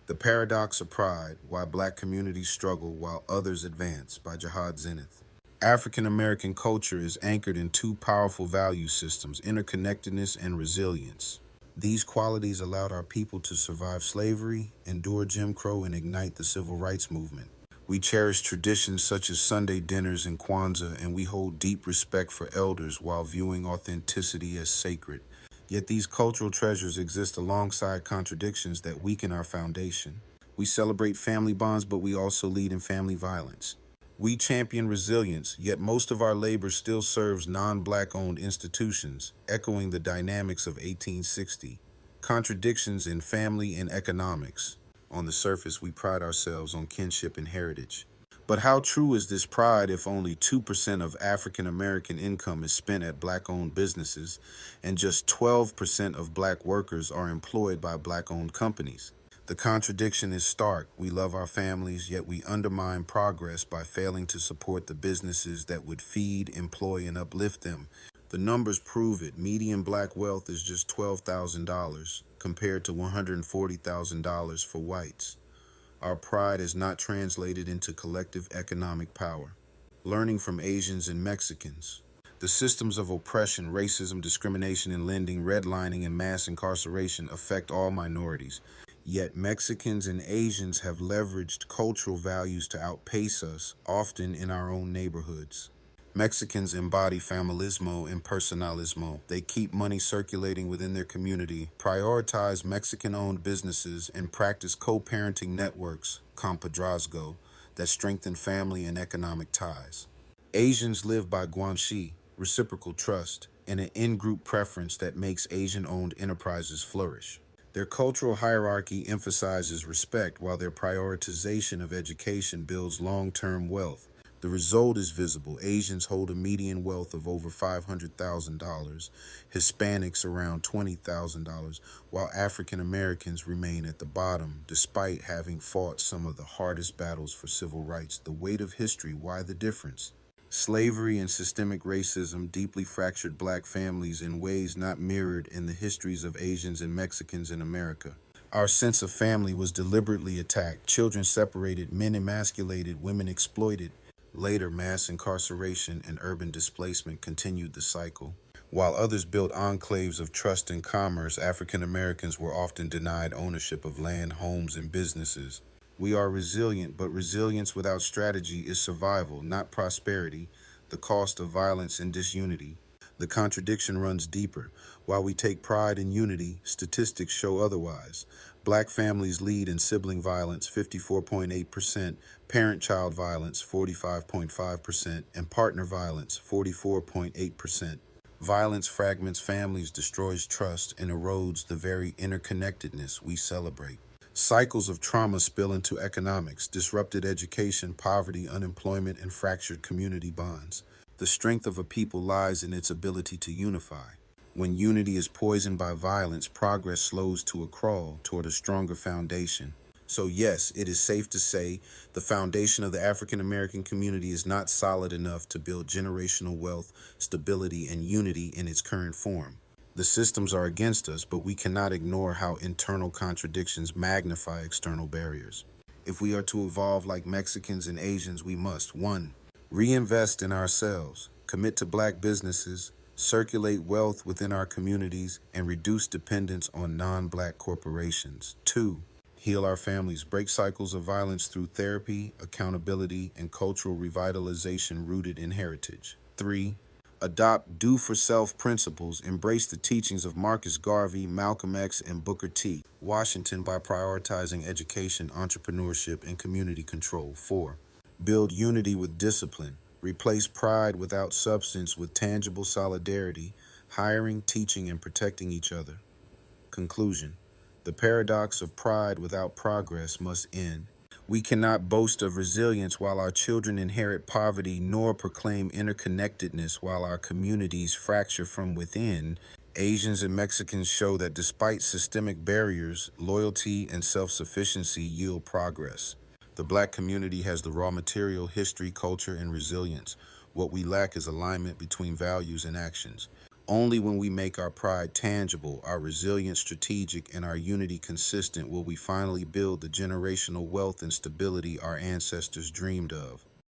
The Paradox of Pride, Why Black Communities Struggle While Others Advance by Jihad Zenith. African American culture is anchored in two powerful value systems, interconnectedness and resilience. These qualities allowed our people to survive slavery, endure Jim Crow, and ignite the civil rights movement. We cherish traditions such as Sunday dinners and Kwanzaa, and we hold deep respect for elders while viewing authenticity as sacred. Yet these cultural treasures exist alongside contradictions that weaken our foundation. We celebrate family bonds, but we also lead in family violence. We champion resilience, yet most of our labor still serves non-Black owned institutions, echoing the dynamics of 1860. Contradictions in family and economics. On the surface, we pride ourselves on kinship and heritage. But how true is this pride if only 2% of African American income is spent at Black-owned businesses and just 12% of Black workers are employed by Black-owned companies? The contradiction is stark. We love our families, yet we undermine progress by failing to support the businesses that would feed, employ, and uplift them. The numbers prove it. Median Black wealth is just $12,000 compared to $140,000 for whites. Our pride is not translated into collective economic power. Learning from Asians and Mexicans. The systems of oppression, racism, discrimination in lending, redlining, and mass incarceration affect all minorities. Yet Mexicans and Asians have leveraged cultural values to outpace us, often in our own neighborhoods. Mexicans embody familismo and personalismo. They keep money circulating within their community, prioritize Mexican-owned businesses, and practice co-parenting networks, compadrazgo, that strengthen family and economic ties. Asians live by guanxi, reciprocal trust, and an in-group preference that makes Asian-owned enterprises flourish. Their cultural hierarchy emphasizes respect, while their prioritization of education builds long-term wealth. The result is visible. Asians hold a median wealth of over $500,000, Hispanics around $20,000, while African Americans remain at the bottom, despite having fought some of the hardest battles for civil rights. The weight of history, why the difference? Slavery and systemic racism deeply fractured Black families in ways not mirrored in the histories of Asians and Mexicans in America. Our sense of family was deliberately attacked, children separated, men emasculated, women exploited. Later, mass incarceration and urban displacement continued the cycle. While others built enclaves of trust and commerce, African Americans were often denied ownership of land, homes, and businesses. We are resilient, but resilience without strategy is survival, not prosperity. The cost of violence and disunity. The contradiction runs deeper. While we take pride in unity, statistics show otherwise. Black families lead in sibling violence, 54.8%, parent-child violence, 45.5%, and partner violence, 44.8%. Violence fragments families, destroys trust, and erodes the very interconnectedness we celebrate. Cycles of trauma spill into economics, disrupted education, poverty, unemployment, and fractured community bonds. The strength of a people lies in its ability to unify. When unity is poisoned by violence, progress slows to a crawl toward a stronger foundation. So yes, it is safe to say the foundation of the African American community is not solid enough to build generational wealth, stability, and unity in its current form. The systems are against us, but we cannot ignore how internal contradictions magnify external barriers. If we are to evolve like Mexicans and Asians, we must 1. Reinvest in ourselves, commit to Black businesses, circulate wealth within our communities, and reduce dependence on non-Black corporations. 2. Heal our families, break cycles of violence through therapy, accountability, and cultural revitalization rooted in heritage. 3. Adopt do-for-self principles, embrace the teachings of Marcus Garvey, Malcolm X, and Booker T. Washington by prioritizing education, entrepreneurship, and community control. 4. Build unity with discipline. Replace pride without substance with tangible solidarity, hiring, teaching, and protecting each other. Conclusion. The paradox of pride without progress must end. We cannot boast of resilience while our children inherit poverty, nor proclaim interconnectedness while our communities fracture from within. Asians and Mexicans show that despite systemic barriers, loyalty and self-sufficiency yield progress. The Black community has the raw material, history, culture, and resilience. What we lack is alignment between values and actions. Only when we make our pride tangible, our resilience strategic, and our unity consistent will we finally build the generational wealth and stability our ancestors dreamed of.